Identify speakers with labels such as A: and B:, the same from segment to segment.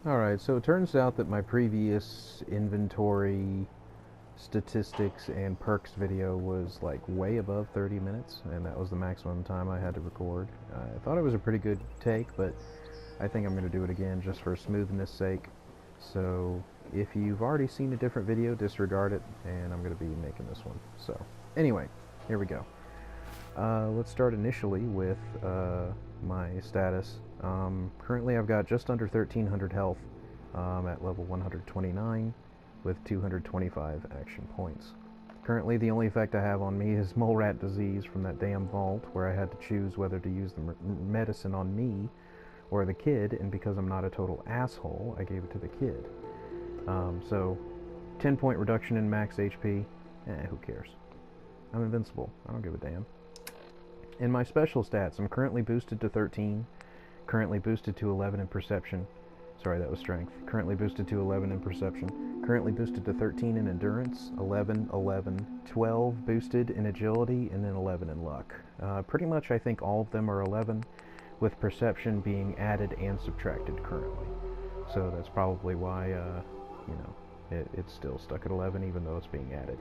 A: Alright, so it turns out that my previous inventory statistics and perks video was like way above 30 minutes, and that was the maximum time I had to record. I thought it was a pretty good take, but I think I'm going to do it again just for smoothness sake. So if you've already seen a different video, disregard it, and I'm going to be making this one. So anyway, here we go. Let's start initially with my status. Currently I've got just under 1300 health at level 129 with 225 action points. Currently the only effect I have on me is mole rat disease from that damn vault where I had to choose whether to use the medicine on me or the kid, and because I'm not a total asshole, I gave it to the kid. So 10-point reduction in max HP, who cares? I'm invincible, I don't give a damn. In my special stats, I'm currently boosted to 13, currently boosted to 11 in perception. Sorry, that was strength. Currently boosted to 11 in perception. Currently boosted to 13 in endurance, 11, 11, 12 boosted in agility, and then 11 in luck. Pretty much I think all of them are 11, with perception being added and subtracted currently. So that's probably why, it's still stuck at 11 even though it's being added.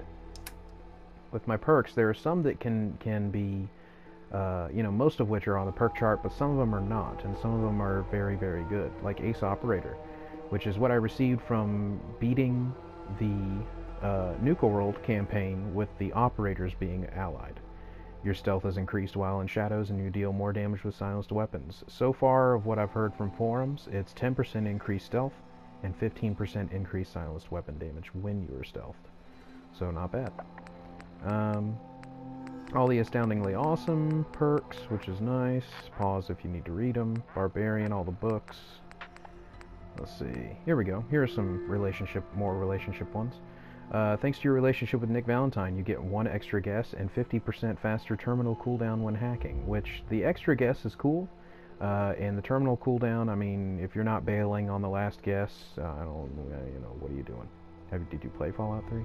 A: With my perks, there are some that can be most of which are on the perk chart, but some of them are not, and some of them are very, very good, like Ace Operator, which is what I received from beating the Nuka World campaign with the operators being allied. Your stealth is increased while in shadows, and you deal more damage with silenced weapons. So far, of what I've heard from forums, it's 10% increased stealth and 15% increased silenced weapon damage when you are stealthed. So not bad. All the astoundingly awesome perks, which is nice. Pause if you need to read them. Barbarian, all the books. Let's see. Here we go. Here are some more relationship ones. Thanks to your relationship with Nick Valentine, you get 1 extra guess and 50% faster terminal cooldown when hacking, which the extra guess is cool. And the terminal cooldown, I mean, if you're not bailing on the last guess, what are you doing? Did you play Fallout 3?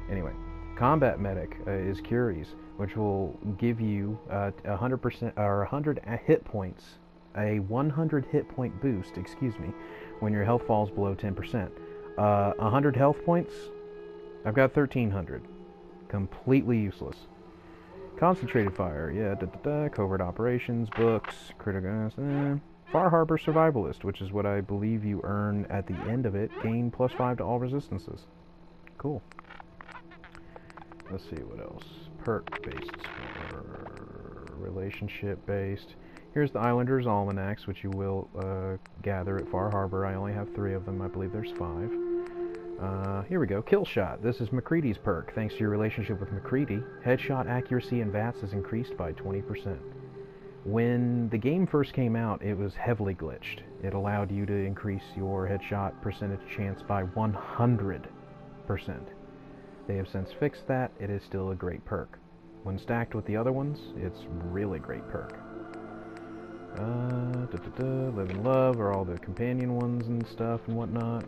A: Anyway. Combat Medic is Curies, which will give you 100% or 100 hit points, a 100 hit point boost, when your health falls below 10%. 100 health points, I've got 1300. Completely useless. Concentrated Fire, yeah, covert operations, books, critical, Far Harbor Survivalist, which is what I believe you earn at the end of it, gain +5 to all resistances. Cool. Let's see what else. Perk-based, relationship-based. Here's the Islanders' Almanacs, which you will gather at Far Harbor. I only have 3 of them. I believe there's 5. Here we go. Kill Shot. This is McCready's perk. Thanks to your relationship with McCready, headshot accuracy in VATS is increased by 20%. When the game first came out, it was heavily glitched. It allowed you to increase your headshot percentage chance by 100%. They have since fixed that. It is still a great perk. When stacked with the other ones, it's really great perk. Live and Love are all the companion ones and stuff and whatnot.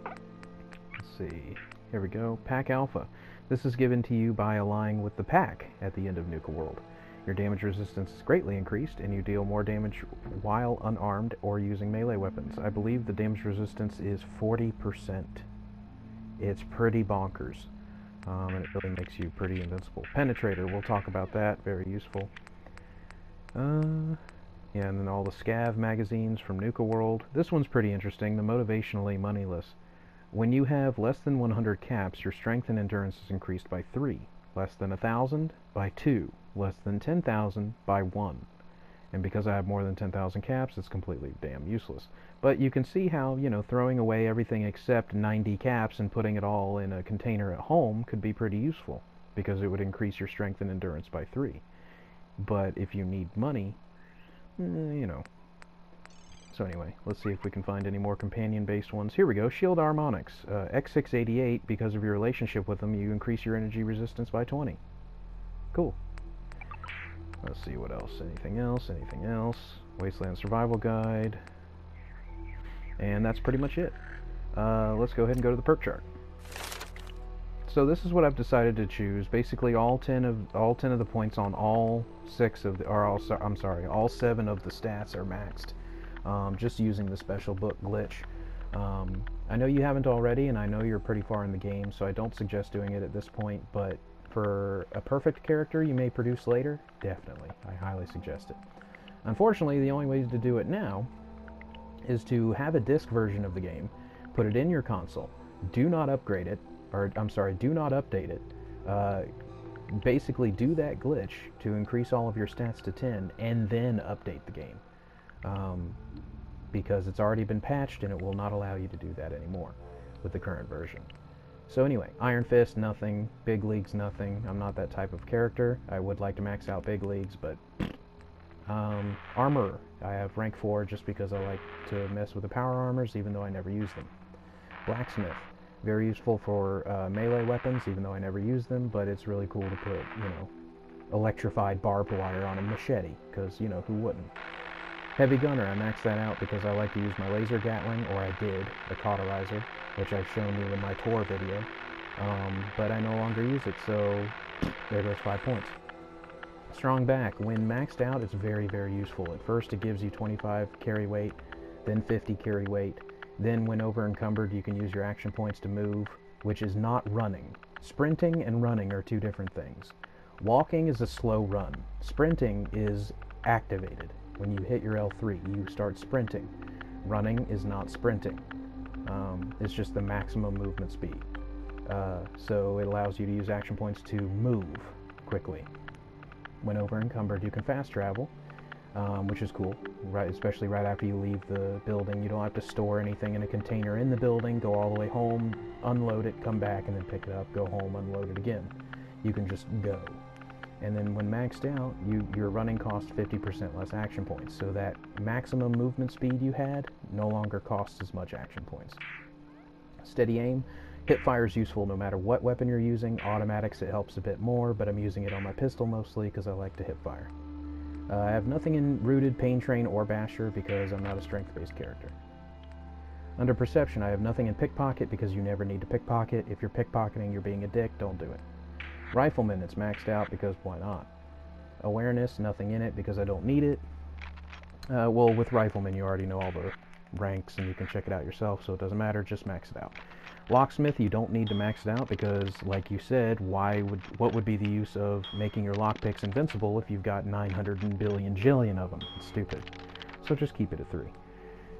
A: Let's see. Here we go. Pack Alpha. This is given to you by allying with the pack at the end of Nuka World. Your damage resistance is greatly increased, and you deal more damage while unarmed or using melee weapons. I believe the damage resistance is 40%. It's pretty bonkers. And it really makes you pretty invincible. Penetrator, we'll talk about that, very useful. Yeah, and then all the Scav magazines from Nuka World. This one's pretty interesting, the Motivationally Moneyless. When you have less than 100 caps, your strength and endurance is increased by 3. Less than 1,000, by 2. Less than 10,000, by 1. And because I have more than 10,000 caps, it's completely damn useless. But you can see how, throwing away everything except 90 caps and putting it all in a container at home could be pretty useful, because it would increase your strength and endurance by 3. But if you need money, So anyway, let's see if we can find any more companion-based ones. Here we go, Shield Harmonics. X688, because of your relationship with them, you increase your energy resistance by 20. Cool. Let's see what else. Anything else? Wasteland Survival Guide. And that's pretty much it. Let's go ahead and go to the perk chart. So this is what I've decided to choose. Basically, all 10 of the points on all 7 of the stats are maxed. Just using the special book glitch. I know you haven't already, and I know you're pretty far in the game, so I don't suggest doing it at this point, but for a perfect character you may produce later, definitely, I highly suggest it. Unfortunately, the only way to do it now is to have a disc version of the game, put it in your console, do not upgrade it, or I'm sorry, do not update it, basically do that glitch to increase all of your stats to 10, and then update the game. Because it's already been patched and it will not allow you to do that anymore with the current version. So anyway, Iron Fist, nothing. Big Leagues, nothing. I'm not that type of character. I would like to max out Big Leagues, but... Armorer. I have rank 4 just because I like to mess with the power armors, even though I never use them. Blacksmith. Very useful for melee weapons, even though I never use them, but it's really cool to put, you know, electrified barbed wire on a machete, because, you know, who wouldn't? Heavy Gunner, I maxed that out because I like to use my laser Gatling, or I did, the cauterizer, which I've shown you in my Tor video, but I no longer use it, so there goes 5 points. Strong Back, when maxed out, it's very, very useful. At first it gives you 25 carry weight, then 50 carry weight, then when over encumbered you can use your action points to move, which is not running. Sprinting and running are two different things. Walking is a slow run. Sprinting is activated. When you hit your L3, you start sprinting. Running is not sprinting. It's just the maximum movement speed. So it allows you to use action points to move quickly. When over encumbered, you can fast travel, which is cool, right? Especially right after you leave the building. You don't have to store anything in a container in the building, go all the way home, unload it, come back, and then pick it up, go home, unload it again. You can just go. And then when maxed out, your running costs 50% less action points, so that maximum movement speed you had no longer costs as much action points. Steady aim. Hip fire is useful no matter what weapon you're using. Automatics, it helps a bit more, but I'm using it on my pistol mostly because I like to hip fire. I have nothing in Rooted, Pain Train, or Basher because I'm not a strength-based character. Under Perception, I have nothing in Pickpocket because you never need to pickpocket. If you're pickpocketing, you're being a dick, don't do it. Rifleman, it's maxed out because why not? Awareness, nothing in it because I don't need it. Well, with Rifleman, you already know all the ranks and you can check it out yourself, so it doesn't matter, just max it out. Locksmith, you don't need to max it out because, like you said, what would be the use of making your lockpicks invincible if you've got 900 billion jillion of them? It's stupid. So just keep it at 3.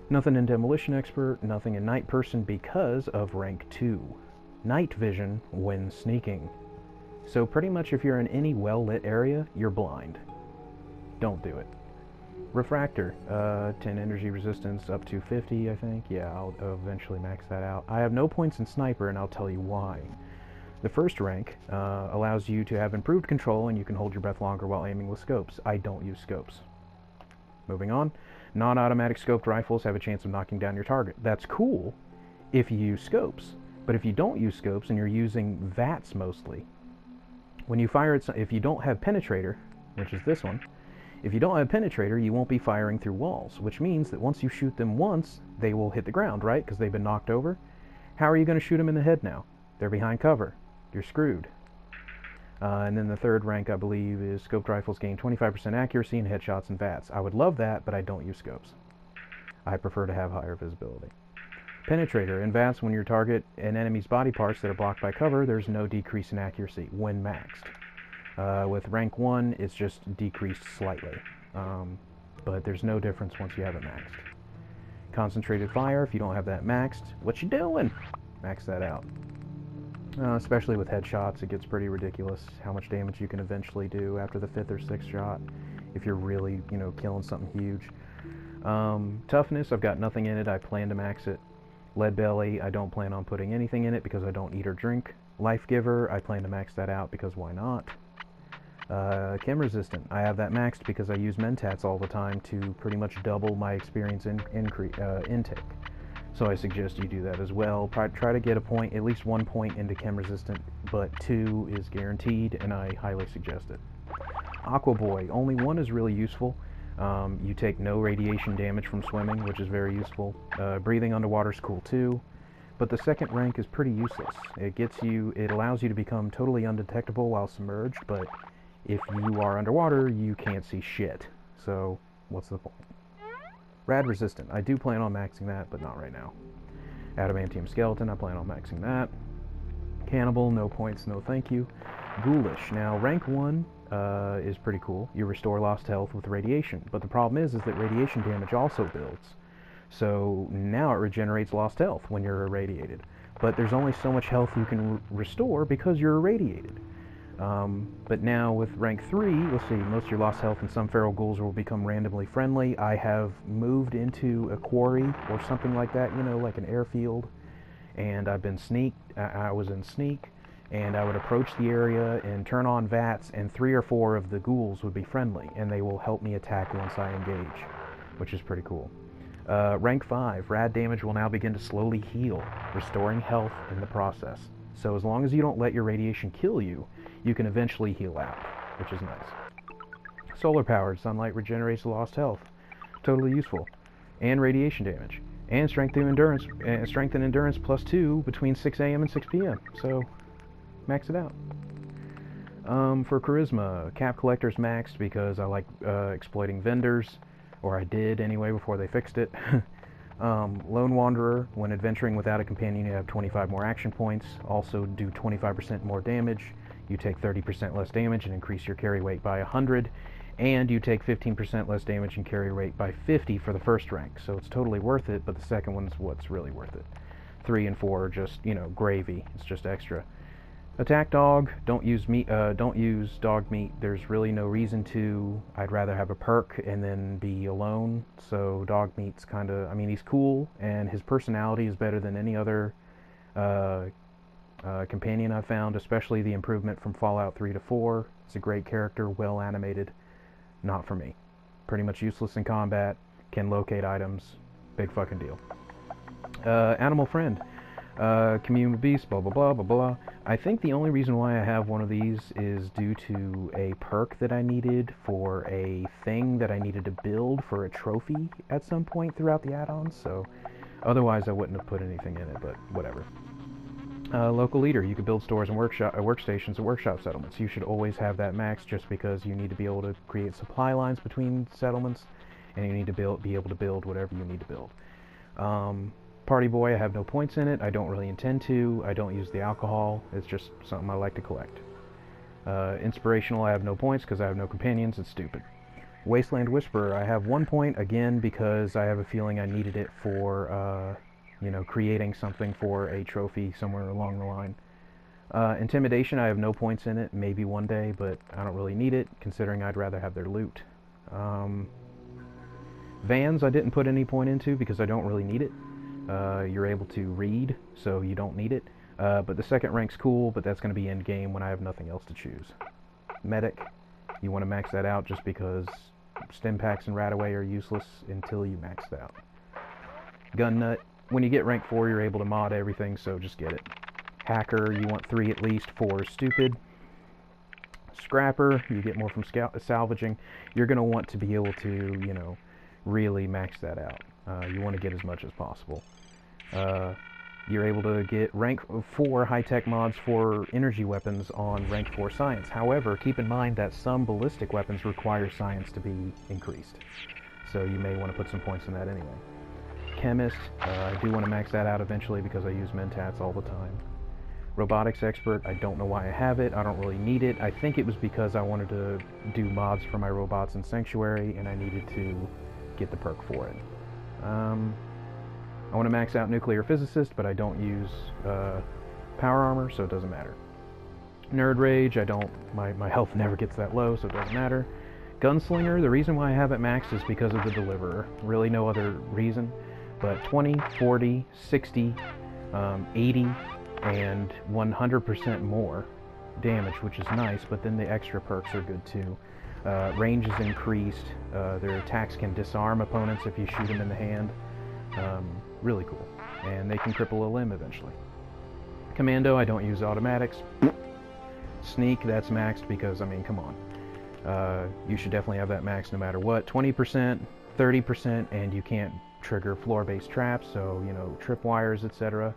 A: Nothing in Demolition Expert, nothing in Night Person because of rank 2. Night Vision when sneaking. So pretty much if you're in any well-lit area, you're blind. Don't do it. Refractor, 10 energy resistance up to 50, I think. Yeah, I'll eventually max that out. I have no points in Sniper, and I'll tell you why. The first rank allows you to have improved control, and you can hold your breath longer while aiming with scopes. I don't use scopes. Moving on. Non-automatic scoped rifles have a chance of knocking down your target. That's cool if you use scopes. But if you don't use scopes and you're using VATs mostly, when you fire at, if you don't have penetrator, which is this one, if you don't have penetrator, you won't be firing through walls, which means that once you shoot them once, they will hit the ground, right? Because they've been knocked over. How are you going to shoot them in the head now? They're behind cover. You're screwed. And then the third rank, I believe, is scoped rifles gain 25% accuracy in headshots and VATs. I would love that, but I don't use scopes. I prefer to have higher visibility. Penetrator. In VATs, when you target an enemy's body parts that are blocked by cover, there's no decrease in accuracy when maxed. With rank 1, it's just decreased slightly. But there's no difference once you have it maxed. Concentrated fire, if you don't have that maxed, what you doing? Max that out. Especially with headshots, it gets pretty ridiculous how much damage you can eventually do after the 5th or 6th shot if you're really, you know, killing something huge. Toughness, I've got nothing in it. I plan to max it. Lead Belly, I don't plan on putting anything in it because I don't eat or drink. Life Giver, I plan to max that out because why not? Chem Resistant, I have that maxed because I use Mentats all the time to pretty much double my experience intake. So I suggest you do that as well. Try to get a point, at least 1 point into Chem Resistant, but 2 is guaranteed, and I highly suggest it. Aqua Boy, only 1 is really useful. You take no radiation damage from swimming, which is very useful. Breathing underwater is cool too, but the second rank is pretty useless. It allows you to become totally undetectable while submerged, but if you are underwater, you can't see shit. So, what's the point? Rad Resistant. I do plan on maxing that, but not right now. Adamantium skeleton, I plan on maxing that. Cannibal, no points, no thank you. Ghoulish. Now, rank 1 is pretty cool. You restore lost health with radiation, but the problem is that radiation damage also builds. So now it regenerates lost health when you're irradiated. But there's only so much health you can restore because you're irradiated. But now with rank 3, let's see, most of your lost health and some feral ghouls will become randomly friendly. I have moved into a quarry or something like that, you know, like an airfield. And I've been sneaked. I was in sneak, and I would approach the area and turn on VATS, and 3 or 4 of the ghouls would be friendly, and they will help me attack once I engage, which is pretty cool. Rank 5, rad damage will now begin to slowly heal, restoring health in the process. So as long as you don't let your radiation kill you, you can eventually heal out, which is nice. Solar powered, sunlight regenerates lost health. Totally useful. And radiation damage. And strength and endurance +2 between 6 AM and 6 PM. So max it out. For charisma, cap collector's maxed because I like exploiting vendors, or I did anyway before they fixed it. Lone wanderer, when adventuring without a companion, you have 25 more action points. Also do 25% more damage. You take 30% less damage and increase your carry weight by 100. And you take 15% less damage and carry rate by 50 for the first rank. So it's totally worth it, but the second one's what's really worth it. 3 and 4 are just, you know, gravy. It's just extra. Attack dog, don't use meat. Don't use dog meat. There's really no reason to. I'd rather have a perk and then be alone. So dog meat's kind of. I mean, he's cool and his personality is better than any other companion I've found. Especially the improvement from Fallout 3 to 4. It's a great character, well animated. Not for me. Pretty much useless in combat. Can locate items. Big fucking deal. Animal friend. Commune with beasts, blah blah blah blah blah. I think the only reason why I have one of these is due to a perk that I needed for a thing that I needed to build for a trophy at some point throughout the add-ons, so otherwise I wouldn't have put anything in it, but whatever. Local leader, you can build stores and workstations and workshop settlements. You should always have that max just because you need to be able to create supply lines between settlements, and you need to be able to build whatever you need to build. Party boy, I have no points in it. I don't really intend to. I don't use the alcohol. It's just something I like to collect. Inspirational, I have no points because I have no companions. It's stupid. Wasteland Whisperer, I have 1 point, again, because I have a feeling I needed it for, you know, creating something for a trophy somewhere along the line. Intimidation, I have no points in it. Maybe one day, but I don't really need it, considering I'd rather have their loot. Vans, I didn't put any point into because I don't really need it. You're able to read, so you don't need it. But the second rank's cool, but that's going to be end game when I have nothing else to choose. Medic, you want to max that out just because stim packs and Radaway are useless until you max it out. Gun nut, when you get rank 4, you're able to mod everything, so just get it. Hacker, you want 3 at least. 4 is stupid. Scrapper, you get more from salvaging. You're going to want to be able to, you know, really max that out. You want to get as much as possible. You're able to get rank 4 high-tech mods for energy weapons on rank 4 science. However, keep in mind that some ballistic weapons require science to be increased. So you may want to put some points in that anyway. Chemist, I do want to max that out eventually because I use Mentats all the time. Robotics expert, I don't know why I have it. I don't really need it. I think it was because I wanted to do mods for my robots in Sanctuary and I needed to get the perk for it. I want to max out Nuclear Physicist, but I don't use power armor, so it doesn't matter. Nerd Rage, I don't, my health never gets that low, so it doesn't matter. Gunslinger, the reason why I have it maxed is because of the Deliverer. Really no other reason. But 20, 40, 60, 80, and 100% more damage, which is nice, but then the extra perks are good too. Range is increased. Their attacks can disarm opponents if you shoot them in the hand. Really cool. And they can cripple a limb eventually. Commando, I don't use automatics. Sneak, that's maxed because, I mean, come on. You should definitely have that maxed no matter what. 20%, 30%, and you can't trigger floor-based traps, so, you know, tripwires, etc.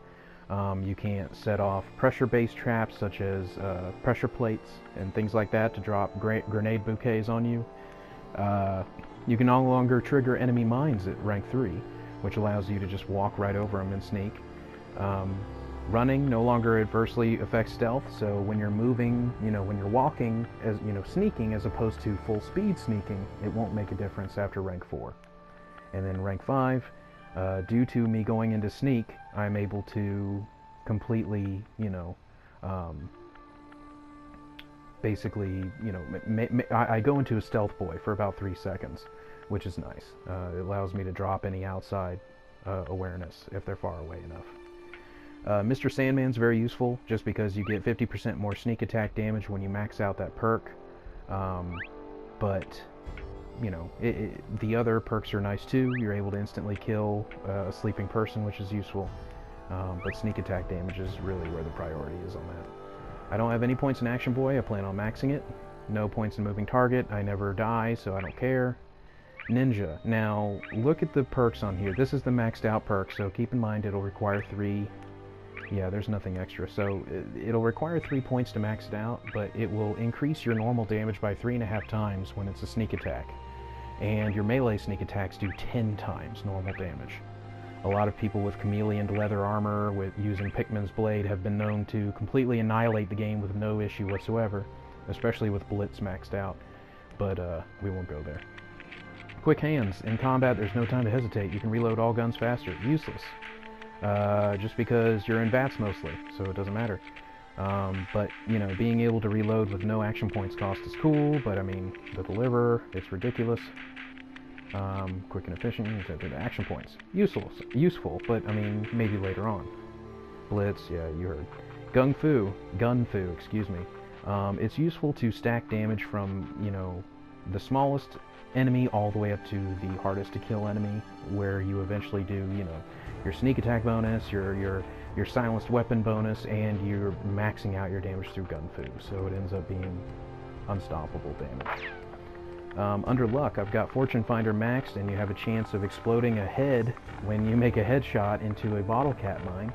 A: You can't set off pressure-based traps such as pressure plates and things like that to drop grenade bouquets on you. You can no longer trigger enemy mines at rank 3, which allows you to just walk right over them and sneak. Running no longer adversely affects stealth, so when you're moving, when you're walking, as sneaking as opposed to full speed sneaking, it won't make a difference after rank 4. And then rank 5, due to me going into sneak, I'm able to completely, basically, I go into a stealth boy for about 3 seconds, which is nice. It allows me to drop any outside awareness if they're far away enough. Mr. Sandman's very useful just because you get 50% more sneak attack damage when you max out that perk. But, the other perks are nice too. You're able to instantly kill a sleeping person, which is useful. But sneak attack damage is really where the priority is on that. I don't have any points in Action Boy. I plan on maxing it. No points in Moving Target. I never die, so I don't care. Ninja. Now, look at the perks on here. This is the maxed out perk, so keep in mind it'll require 3... Yeah, there's nothing extra. So it'll require 3 points to max it out, but it will increase your normal damage by 3.5 times when it's a sneak attack. And your melee sneak attacks do 10 times normal damage. A lot of people with chameleon leather armor with using Pikmin's blade have been known to completely annihilate the game with no issue whatsoever, especially with Blitz maxed out. But we won't go there. Quick hands. In combat, there's no time to hesitate. You can reload all guns faster. Useless. Just because you're in VATS mostly, so it doesn't matter. But, being able to reload with no action points cost is cool, but I mean, the deliver, it's ridiculous. Quick and efficient, action points. Useful, but I mean, maybe later on. Blitz, yeah, you heard. Gunfu, excuse me. It's useful to stack damage from, the smallest enemy all the way up to the hardest to kill enemy, where you eventually do, your sneak attack bonus, your silenced weapon bonus, and you're maxing out your damage through Gunfu, so it ends up being unstoppable damage. Under luck, I've got Fortune Finder maxed, and you have a chance of exploding a head when you make a headshot into a bottle cap mine,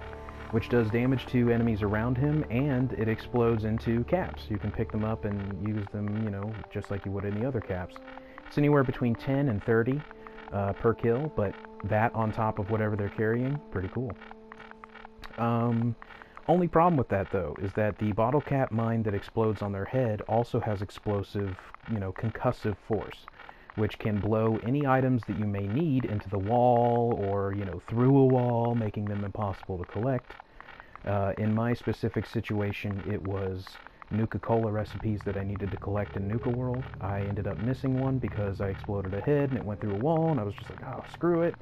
A: which does damage to enemies around him, and it explodes into caps. You can pick them up and use them, just like you would any other caps. It's anywhere between 10 and 30 per kill, but that on top of whatever they're carrying, pretty cool. Only problem with that, though, is that the bottle cap mine that explodes on their head also has explosive, concussive force, which can blow any items that you may need into the wall or, through a wall, making them impossible to collect. In my specific situation, it was Nuka-Cola recipes that I needed to collect in Nuka World. I ended up missing one because I exploded a head and it went through a wall, and I was just like, oh, screw it.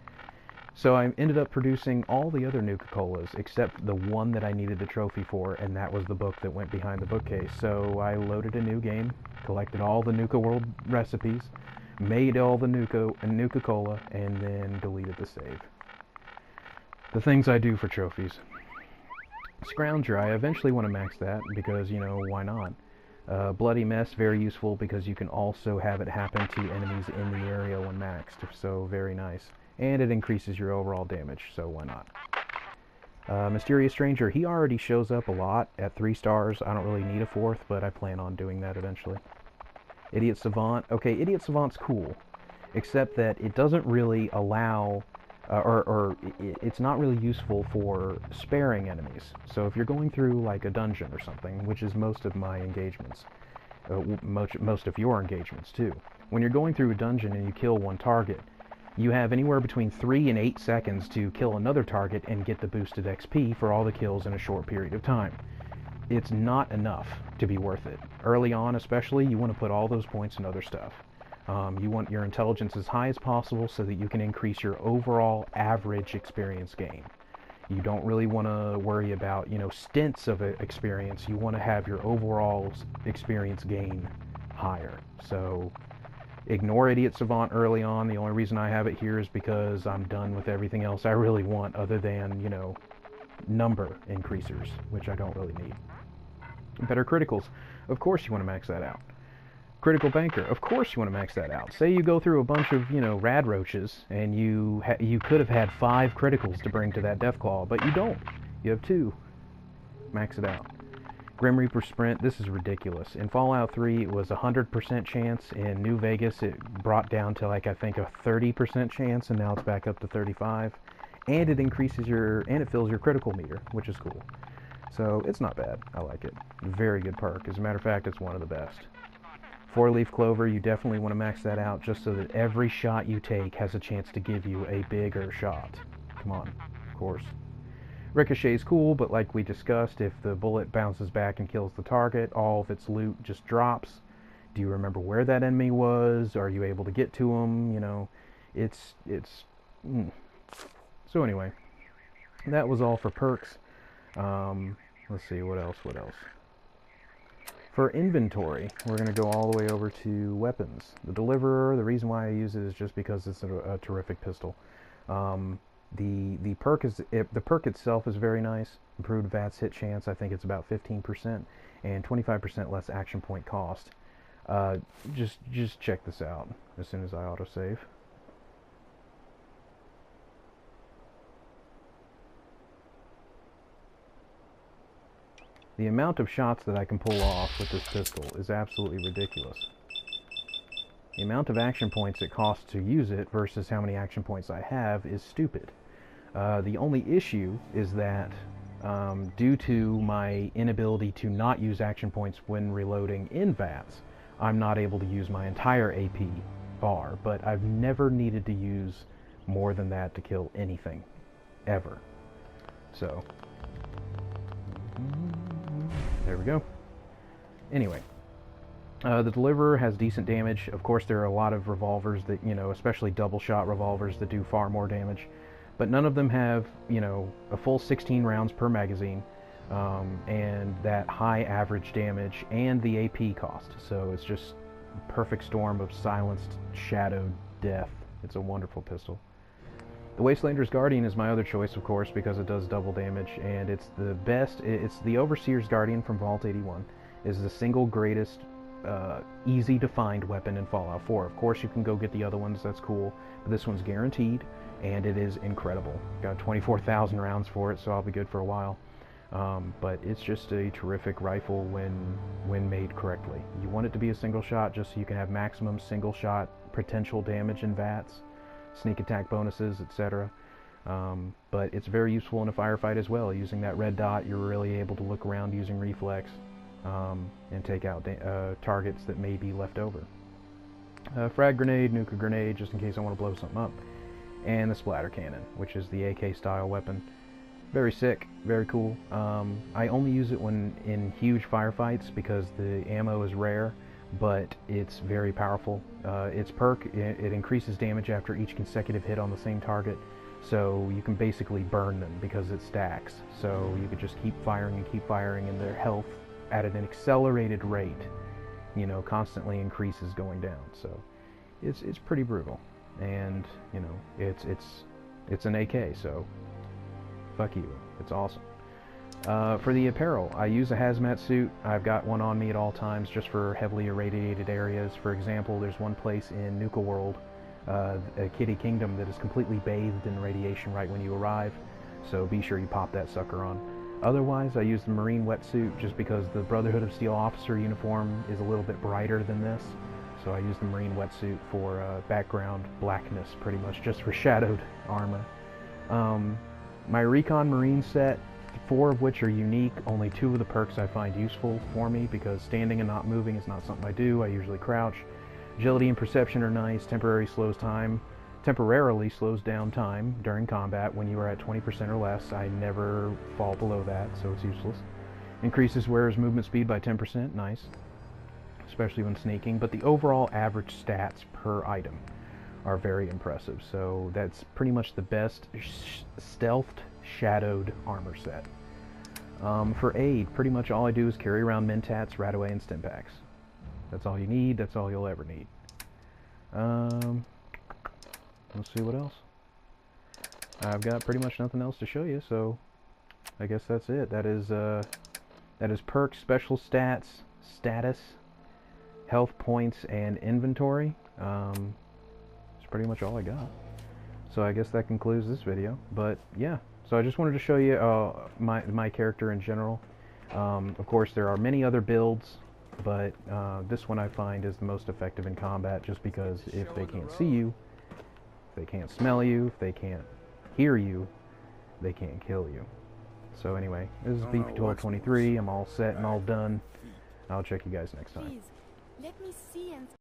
A: So I ended up producing all the other Nuka-Colas except the one that I needed the trophy for, and that was the book that went behind the bookcase. So I loaded a new game, collected all the Nuka World recipes, made all the Nuka-Cola, and then deleted the save. The things I do for trophies. Scrounger, I eventually want to max that because, why not? Bloody Mess, very useful because you can also have it happen to enemies in the area when maxed, so very nice. And it increases your overall damage, so why not? Mysterious Stranger, he already shows up a lot at 3 stars. I don't really need a 4th, but I plan on doing that eventually. Idiot Savant, okay, Idiot Savant's cool, except that it doesn't really allow... it's not really useful for sparing enemies. So if you're going through like a dungeon or something, which is most of my engagements, most of your engagements too, when you're going through a dungeon and you kill one target, you have anywhere between 3 and 8 seconds to kill another target and get the boosted XP for all the kills in a short period of time. It's not enough to be worth it. Early on especially, you want to put all those points in other stuff. You want your intelligence as high as possible so that you can increase your overall average experience gain. You don't really want to worry about, stints of experience. You want to have your overall experience gain higher. So ignore Idiot Savant early on. The only reason I have it here is because I'm done with everything else I really want other than, number increasers, which I don't really need. Better criticals. Of course you want to max that out. Critical Banker, of course you want to max that out. Say you go through a bunch of, rad roaches, and you could have had 5 criticals to bring to that Deathclaw, but you don't. You have 2. Max it out. Grim Reaper Sprint, this is ridiculous. In Fallout 3, it was a 100% chance. In New Vegas, it brought down to, I think, a 30% chance, and now it's back up to 35. and it increases and it fills your critical meter, which is cool. So it's not bad. I like it. Very good perk. As a matter of fact, it's one of the best. 4-leaf clover, you definitely want to max that out just so that every shot you take has a chance to give you a bigger shot. Come on, of course. Ricochet is cool, but like we discussed, if the bullet bounces back and kills the target, all of its loot just drops. Do you remember where that enemy was? Are you able to get to him? You know, So anyway, that was all for perks. Let's see, what else? For inventory, we're going to go all the way over to weapons. The Deliverer, the reason why I use it is just because it's a terrific pistol. The perk itself is very nice. Improved VATS hit chance, I think it's about 15%, and 25% less action point cost. Just check this out as soon as I autosave. The amount of shots that I can pull off with this pistol is absolutely ridiculous. The amount of action points it costs to use it versus how many action points I have is stupid. The only issue is that due to my inability to not use action points when reloading in VATS, I'm not able to use my entire AP bar, but I've never needed to use more than that to kill anything, ever. So, there we go. Anyway, the Deliverer has decent damage. Of course, there are a lot of revolvers that, you know, especially double-shot revolvers that do far more damage. But none of them have, you know, a full 16 rounds per magazine, and that high average damage, and the AP cost. So it's just a perfect storm of silenced, shadowed death. It's a wonderful pistol. The Wastelander's Guardian is my other choice, of course, because it does double damage, and it's the best. It's the Overseer's Guardian from Vault 81. Is the single greatest, easy to find weapon in Fallout 4. Of course, you can go get the other ones. That's cool, but this one's guaranteed, and it is incredible. Got 24,000 rounds for it, so I'll be good for a while. But it's just a terrific rifle when made correctly. You want it to be a single shot, just so you can have maximum single shot potential damage in VATS. Sneak attack bonuses, etc. But it's very useful in a firefight as well. Using that red dot, you're really able to look around using reflex and take out targets that may be left over. Frag grenade, nuke grenade, just in case I want to blow something up. And the splatter cannon, which is the AK style weapon. Very sick, very cool. I only use it when in huge firefights because the ammo is rare, but it's very powerful. Its perk, it increases damage after each consecutive hit on the same target, so you can basically burn them because it stacks. So you could just keep firing and their health at an accelerated rate, you know, constantly increases going down. So it's pretty brutal, and you know, it's an AK, so fuck you, it's awesome. For the apparel, I use a hazmat suit. I've got one on me at all times just for heavily irradiated areas. For example, there's one place in Nuka World, Kitty Kingdom, that is completely bathed in radiation right when you arrive, so be sure you pop that sucker on. Otherwise, I use the Marine wetsuit just because the Brotherhood of Steel officer uniform is a little bit brighter than this, so I use the Marine wetsuit for background blackness, pretty much, just for shadowed armor. My Recon Marine set, 4 of which are unique. Only 2 of the perks I find useful for me because standing and not moving is not something I do. I usually crouch. Agility and perception are nice. Temporarily slows down time during combat when you are at 20% or less. I never fall below that, so it's useless. Increases wearer's movement speed by 10%. Nice, especially when sneaking. But the overall average stats per item are very impressive. So that's pretty much the best stealthed shadowed armor set. For aid, pretty much all I do is carry around Mentats, Radaway, and Stimpaks. That's all you need, that's all you'll ever need. Let's see what else. I've got pretty much nothing else to show you, so I guess that's it. That is perks, special stats, status, health points, and inventory. That's pretty much all I got. So I guess that concludes this video. But yeah, so I just wanted to show you my character in general. Of course, there are many other builds, but this one I find is the most effective in combat, just because if they can't see you, if they can't smell you, if they can't hear you, they can't kill you. So anyway, this is BP1223. I'm all set and all done. I'll check you guys next time.
B: Please, let me see and